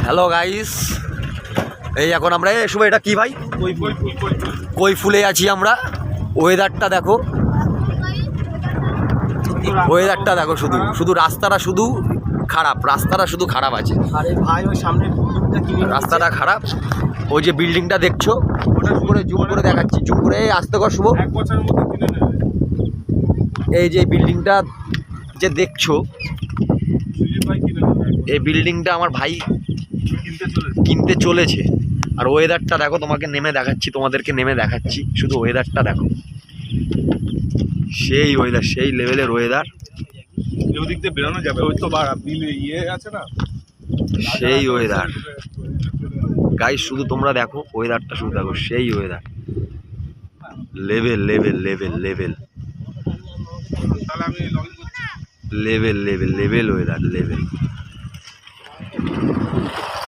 Hello guys, এই এখন আমরা শুভ এটা কি ভাই কই ফুলে আছি আমরা। ওয়েদারটা দেখো, ওয়েদারটা দেখো, শুধু শুধু রাস্তাটা শুধু খারাপ, রাস্তাটা শুধু খারাপ আছে। আরে ভাই ওই সামনে রাস্তাটা খারাপ। ওই যে বিল্ডিংটা দেখছো, জুম করে দেখাচ্ছি, জুম করে আসতে কর শুভ। এই যে বিল্ডিংটা যে দেখছো, এই বিল্ডিংটা আমার ভাই কিনতে চলেছে। আর ওয়েদারটা দেখো, তোমাকে নেমে দেখাচ্ছি, তোমাদেরকে নেমে দেখাচ্ছি, শুধু ওয়েদারটা দেখো, সেই ওয়েদার, সেই লেভেলের ওয়েদার। ওদিক দিয়ে বেরোনো যাবে, ওই তো বিল ইয়ে আছে না, সেই ওয়েদার গাইস, শুধু তোমরা দেখো ওয়েদারটা, শুধু দেখো সেই weather, level level level level তাহলে আমি লগইন করছি। Level level level weather level.